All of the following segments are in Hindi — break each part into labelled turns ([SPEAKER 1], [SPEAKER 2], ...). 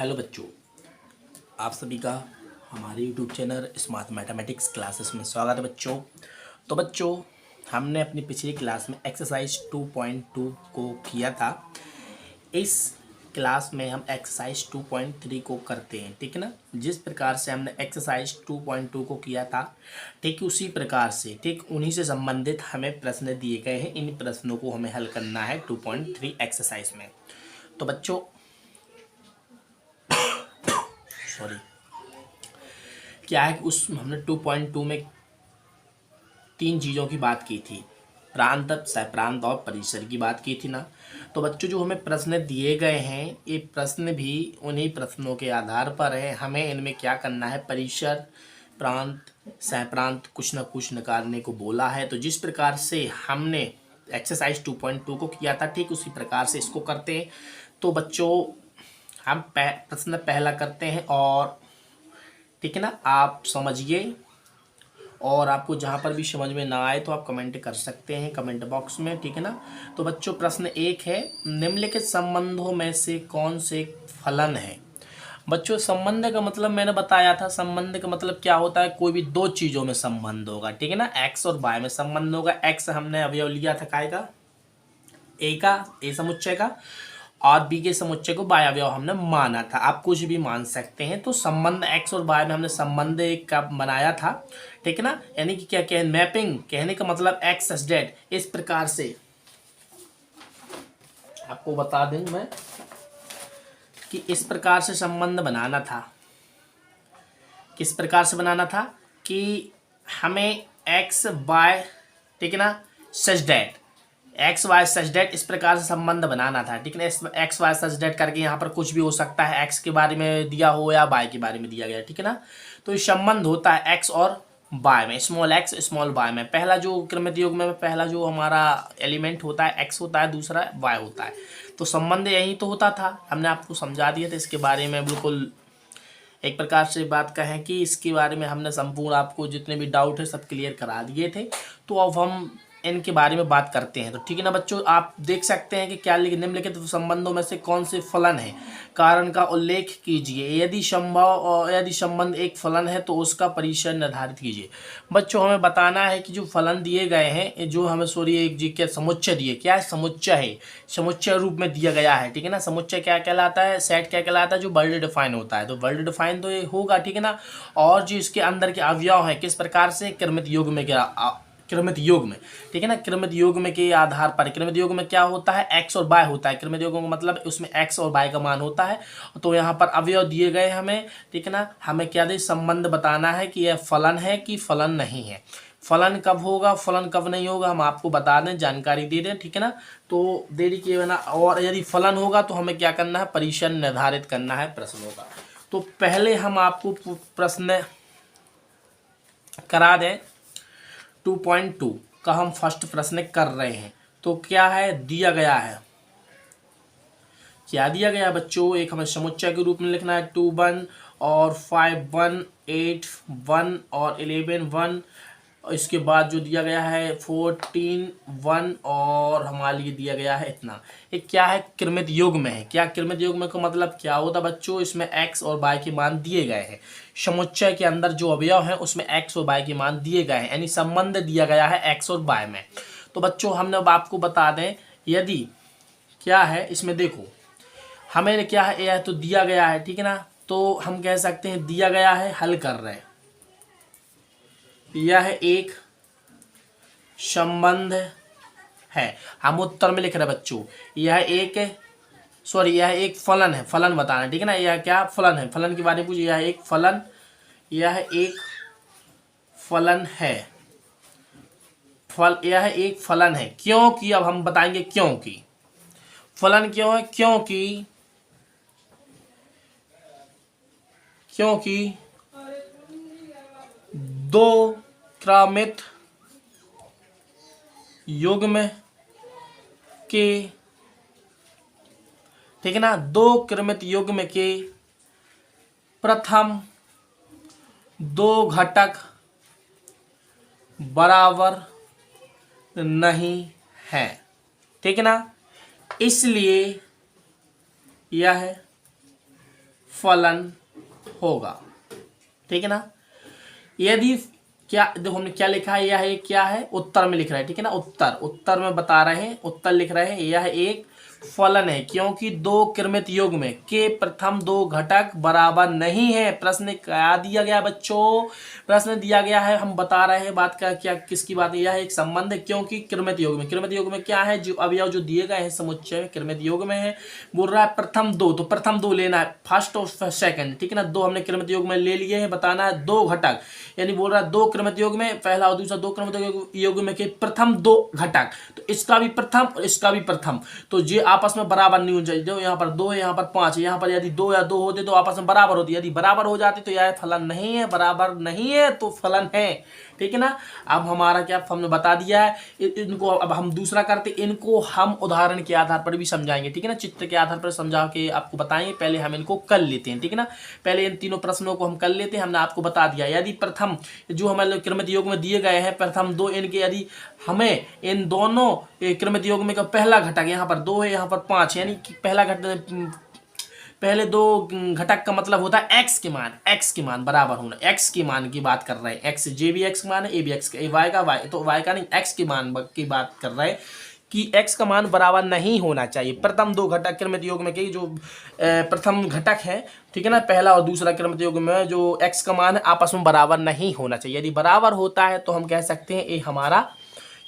[SPEAKER 1] हेलो बच्चों, आप सभी का हमारे YouTube channel smart mathematics classes में स्वागत है बच्चों। तो बच्चों, हमने अपनी पिछली क्लास में एक्सरसाइज 2.2 को किया था। इस क्लास में हम एक्सरसाइज 2.3 को करते हैं, ठीक है ना। जिस प्रकार से हमने एक्सरसाइज 2.2 को किया था, ठीक उसी प्रकार से, ठीक उन्हीं से संबंधित हमें प्रश्न दिए गए हैं। इन प्रश्नों को हमें हल करना है 2.3 एक्सरसाइज में। तो बच्चों, सॉरी, क्या है कि उस हमने 2.2 में तीन चीज़ों की बात की थी, प्रांत, सप्रांत और परिसर की बात की थी ना। तो बच्चों, जो हमें प्रश्न दिए गए हैं, ये प्रश्न भी उन्हीं प्रश्नों के आधार पर है। हमें इनमें क्या करना है, परिसर, प्रांत, सप्रांत कुछ न कुछ निकालने को बोला है। तो जिस प्रकार से हमने एक्सरसाइज 2.2 को किया था, ठीक उसी प्रकार से इसको करते हैं। तो बच्चों, हम प्रश्न पहला करते हैं, और ठीक है ना, आप समझिए। और आपको जहाँ पर भी समझ में ना आए तो आप कमेंट कर सकते हैं कमेंट बॉक्स में, ठीक है ना। तो बच्चों, प्रश्न एक है, निम्नलिखित संबंधों में से कौन से फलन है। बच्चों, संबंध का मतलब मैंने बताया था, संबंध का मतलब क्या होता है, कोई भी दो चीज़ों में संबंध होगा, ठीक है ना। एक्स और वाई में संबंध होगा। एक्स हमने अवयव लिया था काय का, ए का, ए समुच्चय का, और बी के समुच्चय को बाय अवयव हमने माना था। आप कुछ भी मान सकते हैं। तो संबंध एक्स और वाई में हमने संबंध एक का बनाया था, ठीक है ना। यानी कि क्या कहें, मैपिंग, कहने का मतलब एक्स एस डेट, इस प्रकार से आपको बता दूं मैं कि इस प्रकार से संबंध बनाना था। किस प्रकार से बनाना था कि हमें एक्स वाई, ठीक है ना, सच डेट, एक्स वाई सच डेट, इस प्रकार से संबंध बनाना था, ठीक है ना। एक्स वाई सच डेट करके यहाँ पर कुछ भी हो सकता है, एक्स के बारे में दिया हो या वाई के बारे में दिया गया, ठीक है ना। तो ये संबंध होता है एक्स और वाई में, स्मॉल एक्स स्मॉल वाई में। पहला जो क्रमित योग में पहला जो हमारा एलिमेंट होता है एक्स होता है, दूसरा वाई होता है। तो संबंध यही तो होता था, हमने आपको समझा दिया था इसके बारे में। बिल्कुल एक प्रकार से बात कहें कि इसके बारे में हमने संपूर्ण आपको जितने भी डाउट है सब क्लियर करा दिए थे। तो अब हम इनके बारे में बात करते हैं। तो ठीक है ना बच्चों, आप देख सकते हैं कि क्या निम्नलिखित संबंधों में से कौन से फलन है, कारण का उल्लेख कीजिए। यदि संबंध एक फलन है तो उसका परिसर निर्धारित कीजिए। बच्चों, हमें बताना है कि जो फलन दिए गए हैं, जो हमें सॉरी एक जी के समुच्चय दिए, क्या है, समुच्चय है, समुच्चय रूप में दिया गया है, ठीक है ना। समुच्चय क्या कहलाता है, सेट क्या कहलाता है, जो वर्ल्ड डिफाइन होता है। तो वर्ल्ड डिफाइन तो ये होगा, ठीक है ना। और जो इसके अंदर के अवयव है, किस प्रकार से, क्रमित योग में, क्रमित योग में, ठीक है ना। क्रमित योग में के आधार पर, क्रमित योग में क्या होता है, एक्स और वाई होता है। क्रमित योग का मतलब उसमें एक्स और वाई का मान होता है। तो यहाँ पर अवयव दिए गए हमें, ठीक है ना। हमें क्या दे, संबंध बताना है कि यह फलन है कि फलन नहीं है। फलन कब होगा, फलन कब नहीं होगा, हम आपको बता दें, जानकारी दे दें, ठीक है ना। तो देरी किए बिना, और यदि फलन होगा तो हमें क्या करना है, परिसर निर्धारित करना है प्रश्नों का। तो पहले हम आपको प्रश्न करा दें। 2.2 का हम फर्स्ट प्रश्न कर रहे हैं। तो क्या है दिया गया है, क्या दिया गया है बच्चों, एक हमें समुच्चय के रूप में लिखना है 2 1 और 5 1 8 1 और 11 1। और इसके बाद जो दिया गया है 14 1 और हमारे लिए दिया गया है इतना। ये क्या है, क्रमित योग में है। क्या क्रमित योग में का मतलब क्या होता है बच्चों, इसमें एक्स और वाई के मान दिए गए हैं। समुच्चय के अंदर जो अवयव है उसमें एक्स और वाई के मान दिए गए हैं, यानी संबंध दिया गया है एक्स और वाई में। तो बच्चों, हमने अब आपको बता दें, यदि क्या है इसमें देखो, हमें क्या है, यह तो दिया गया है, ठीक है ना। तो हम कह सकते हैं दिया गया है, हल कर रहे हैं। यह एक संबंध है, हम उत्तर में लिख रहे हैं बच्चों। यह एक फलन है, फलन बताना, ठीक है ना। यह क्या फलन है, फलन के बारे में पूछिए। यह एक फलन है, यह एक फलन है। क्योंकि अब हम बताएंगे क्योंकि फलन क्यों है, क्योंकि दो क्रमित युग्म के, ठीक है ना, दो क्रमित युग्म के प्रथम दो घटक बराबर नहीं है, ठीक है ना। इसलिए यह फलन होगा। ठीक है ना। यदि क्या, देखो हमने क्या लिखा है, यह एक क्या है, उत्तर में लिख रहा है। ठीक है ना, उत्तर में बता रहे हैं, उत्तर लिख रहे हैं, यह एक फलन है क्योंकि दो कृमित युग्म के प्रथम दो घटक बराबर नहीं है। प्रश्न क्या दिया गया बच्चों, प्रश्न दिया गया है, हम बता रहे हैं बात का क्या, किसकी बात है, यह एक संबंध है क्योंकि कृमित युग्म में क्या है, जो अवयव जो दिए गए हैं समुच्चय में कृमित युग्म में है। बोल रहा है प्रथम दो, तो प्रथम दो लेना है, फर्स्ट और सेकंड। ठीक है ना, दो हमने कृमित युग्म में ले लिए हैं, बताना है दो घटक, यानी बोल रहा है दो कृमित युग्म में, पहला और दूसरा दो कृमित युग्म के प्रथम दो घटक, तो इसका भी प्रथम और इसका भी प्रथम, तो ये आपस में बराबर नहीं होना चाहिए। यहाँ पर दो है, यहाँ पर पांच है, यहाँ पर यदि दो या दो होते तो आपस में बराबर होती, यदि बराबर हो जाती तो यह फलन नहीं है, बराबर नहीं है तो फलन है। ठीक है ना। अब हमारा क्या, हमने बता दिया है इनको। अब हम दूसरा करते, इनको हम उदाहरण के आधार पर भी समझाएंगे। ठीक है ना, चित्र के आधार पर समझा के आपको बताएंगे। पहले हम इनको कर लेते हैं। ठीक है ना, पहले इन तीनों प्रश्नों को हम कर लेते हैं। हमने आपको बता दिया यदि प्रथम जो हमारे कृमित युग्म में दिए गए हैं, प्रथम दो इनके, यदि हमें इन दोनों कृमित युग्म का पहला घटक, यहाँ पर दो है, यहाँ पर पांच, यानी कि पहला घटक, पहले दो घटक का मतलब होता है एक्स के मान बराबर होना। एक्स के मान की बात कर रहे हैं, एक्स जे भी एक्स मान है, ए भी एक्स का, वाई का वाई, तो वाई का नहीं, एक्स के मान की बात कर रहे हैं कि एक्स का मान बराबर नहीं होना चाहिए। प्रथम दो घटक कृमित युग्म के जो प्रथम घटक है, ठीक है ना, पहला और दूसरा कृमित युग्म में जो एक्स का मान है आपस में बराबर नहीं होना चाहिए। यदि बराबर होता है तो हम कह सकते हैं ये हमारा,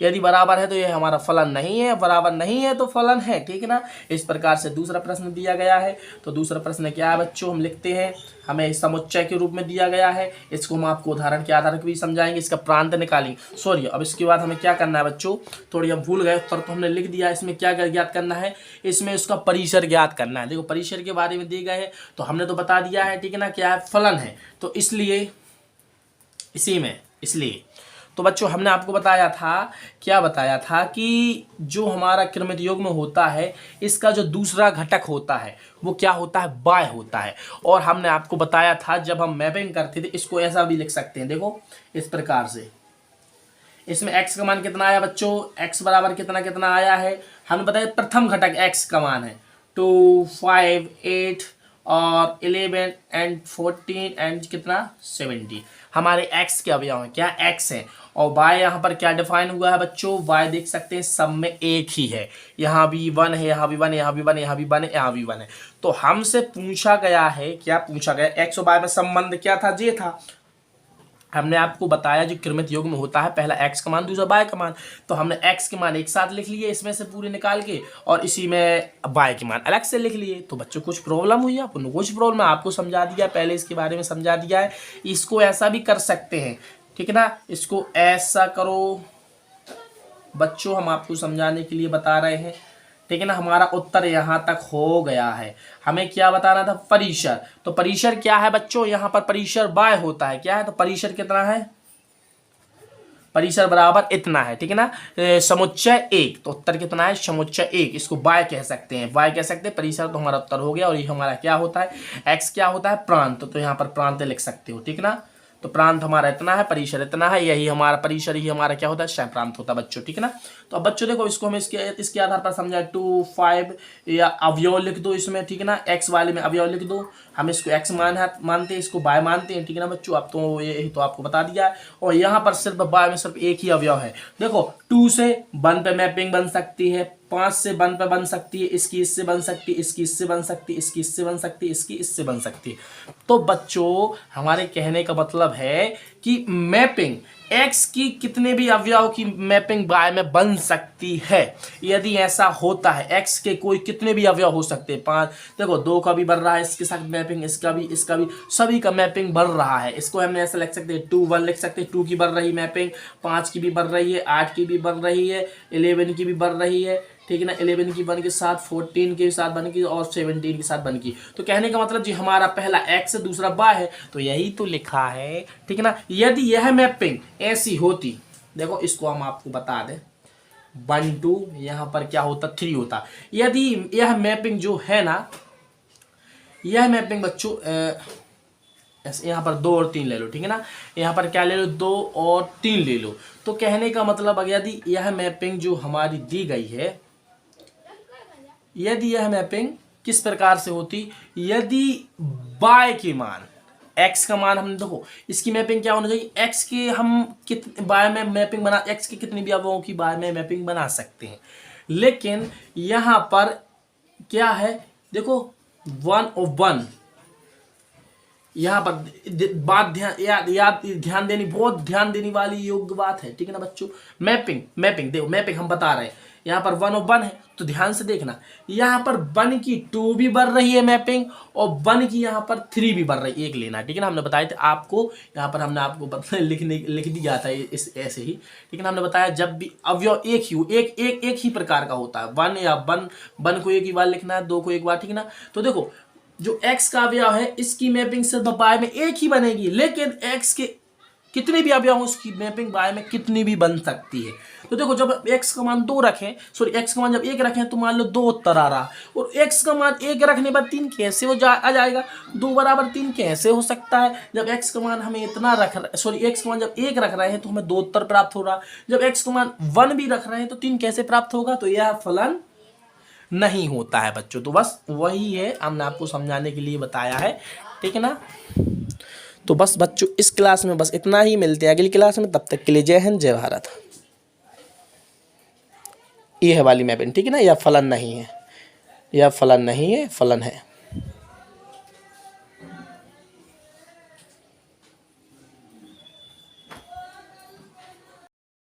[SPEAKER 1] यदि बराबर है तो ये हमारा फलन नहीं है, बराबर नहीं है तो फलन है। ठीक है ना। इस प्रकार से दूसरा प्रश्न दिया गया है। तो दूसरा प्रश्न क्या है बच्चों, हम लिखते हैं, हमें समुच्चय के रूप में दिया गया है, इसको हम आपको उदाहरण के आधार पर भी समझाएंगे, इसका प्रांत निकालेंगे। सॉरी, अब इसके बाद हमें क्या करना है बच्चों, थोड़ी हम भूल गए, उत्तर तो हमने लिख दिया, इसमें क्या ज्ञात करना है, इसमें उसका परिसर ज्ञात करना है। देखो परिसर के बारे में दिए गए हैं तो हमने तो बता दिया है। ठीक है ना, क्या है, फलन है, तो इसलिए इसी में, इसलिए तो बच्चों हमने आपको बताया था, क्या बताया था कि जो हमारा कृमित युग्म होता है इसका जो दूसरा घटक होता है वो क्या होता है, बाय होता है। और हमने आपको बताया था जब हम मैपिंग करते थे, इसको ऐसा भी लिख सकते हैं, देखो इस प्रकार से। इसमें x का मान कितना आया बच्चों, x बराबर कितना कितना आया है, हमने बताया प्रथम घटक x का मान है 2 5 8 और 11 एंड 14 एंड कितना 70, हमारे x के अवयव हैं, क्या x है। और y यहाँ पर क्या डिफाइन हुआ है बच्चों, y देख सकते हैं सब में एक ही है, यहाँ भी 1 है, यहाँ भी 1 है, यहाँ भी 1 है, यहाँ भी 1 है, यहाँ भी 1 है। तो हमसे पूछा गया है, क्या पूछा गया, x और y में संबंध क्या था, ये था। हमने आपको बताया जो कृमित युग्म में होता है, पहला x का मान दूसरा y का मान, तो हमने x के मान एक साथ लिख लिए इसमें से पूरे निकाल के, और इसी में y के मान अलग से लिख लिए। तो बच्चों कुछ प्रॉब्लम हुई, आपको कुछ प्रॉब्लम, आपको समझा दिया, पहले इसके बारे में समझा दिया है। इसको ऐसा भी कर सकते हैं, ठीक है ना, इसको ऐसा करो बच्चों, हम आपको समझाने के लिए बता रहे हैं। ठीक है ना, हमारा उत्तर यहाँ तक हो गया है। हमें क्या बताना था, परिसर। तो परिसर क्या है बच्चों, यहाँ पर परिसर बाय होता है, क्या है, तो परिसर कितना है, परिसर बराबर इतना है। ठीक है ना, समुच्चय एक, तो उत्तर कितना है, समुच्चय एक, इसको बाय कह सकते हैं, बाय कह सकते हैं। परिसर तो हमारा उत्तर हो गया। और ये हमारा क्या होता है, एक्स क्या होता है, प्रांत, तो यहाँ पर प्रांत लिख सकते हो। ठीक ना, तो प्रांत हमारा इतना है, परिसर इतना है, यही हमारा परिसर ही हमारा क्या होता है, क्षय प्रांत होता है बच्चों। ठीक है ना, तो अब बच्चों देखो इसको हम इसके आधार पर समझाए 2 5 या अवयव लिख दो इसमें। ठीक है ना, एक्स वाले में अवयव लिख दो, हम इसको एक्स मानते हैं, इसको बाय मानते हैं। ठीक है ना बच्चों, अब तो यही तो आपको बता दिया है। और यहाँ पर सिर्फ बाय में सिर्फ एक ही अवयव है। देखो 2 से 1 पे मैपिंग बन सकती है, 5 से 1 पे बन सकती है, इसकी इससे बन सकती है, इसकी इससे बन सकती है, इसकी इससे बन सकती है, इसकी इससे बन सकती है। तो बच्चों हमारे कहने का मतलब है कि मैपिंग x की कितने भी अवयव की मैपिंग y में बन सकती है। यदि ऐसा होता है, x के कोई कितने भी अवयव हो सकते हैं, 5, देखो 2 का भी बन रहा है इसके साथ मैपिंग, इसका भी सभी का मैपिंग बन रहा है। इसको हमने ऐसा लिख सकते हैं 2 1 लिख सकते हैं, 2 की बन रही मैपिंग, 5 की भी बन रही है, 8 की भी बन रही है, 11 की भी बन रही है। ठीक है ना, 11 की बन के साथ 14 के साथ बन की और 17 के साथ बन की। तो कहने का मतलब जी हमारा पहला x दूसरा y है, तो यही तो लिखा है। ठीक है ना, यदि यह मैपिंग ऐसी होती, देखो इसको हम आपको बता दें 1 2 यहाँ पर क्या होता 3 होता। यदि यह मैपिंग जो है ना, यह मैपिंग बच्चों यहाँ पर 2 और 3 ले लो। ठीक है ना, यहाँ पर क्या ले लो, 2 और 3 ले लो। तो कहने का मतलब यदि यह मैपिंग जो हमारी दी गई है, यदि यह मैपिंग किस प्रकार से होती, यदि बाय के मान, एक्स का मान हमने देखो इसकी मैपिंग क्या होना चाहिए, एक्स के हम कितने बाय में मैपिंग बना, एक्स के कितने भी अवयवों की बाय में मैपिंग बना सकते हैं। लेकिन यहाँ पर क्या है, देखो 1 और 1, यहाँ पर बात ध्यान देनी, बहुत ध्यान देने वाली योग्य बात है, ठीक है ना बच्चों। मैपिंग देखो, मैपिंग हम बता रहे हैं, यहाँ पर 1 और 1 है, तो ध्यान से देखना, यहाँ पर 1 की 2 भी बढ़ रही है मैपिंग, और 1 की यहाँ पर 3 भी बढ़ रही है, एक लेना, ठीक है ना। हमने बताया था आपको, यहाँ पर हमने आपको लिख दिया था इस ऐसे ही, ठीक है ना। हमने बताया जब भी अवयव एक ही प्रकार का होता है, 1 या 1 को एक ही बार लिखना है, 2 को एक बार, ठीक है ना। तो देखो जो x का अवयव है इसकी मैपिंग सिर्फ बाय में एक ही बनेगी, लेकिन x के कितने भी अवयव हो उसकी मैपिंग बाय में कितनी भी बन सकती है। तो देखो जब x का मान 2 रखें, सॉरी x का मान जब 1 रखें तो मान लो 2 उत्तर आ रहा, और x का मान 1 रखने पर 3 कैसे आ जाएगा, 2 बराबर 3 कैसे हो सकता है, जब x का मान हमें इतना रख, सॉरी x का मान जब 1 रख रहे हैं तो हमें 2 उत्तर प्राप्त हो रहा, जब x का मान 1 भी रख रहे हैं तो 3 कैसे प्राप्त होगा, तो यह फलन नहीं होता है बच्चों। तो बस वही है, हमने आपको समझाने के लिए बताया है, ठीक है ना। तो बस बच्चों इस क्लास में बस इतना ही, मिलते हैं अगली क्लास में, तब तक के लिए जय हिंद जय भारत। ये है वाली मैपिंग, ठीक है ना, यह फलन नहीं है, यह फलन नहीं है, फलन है।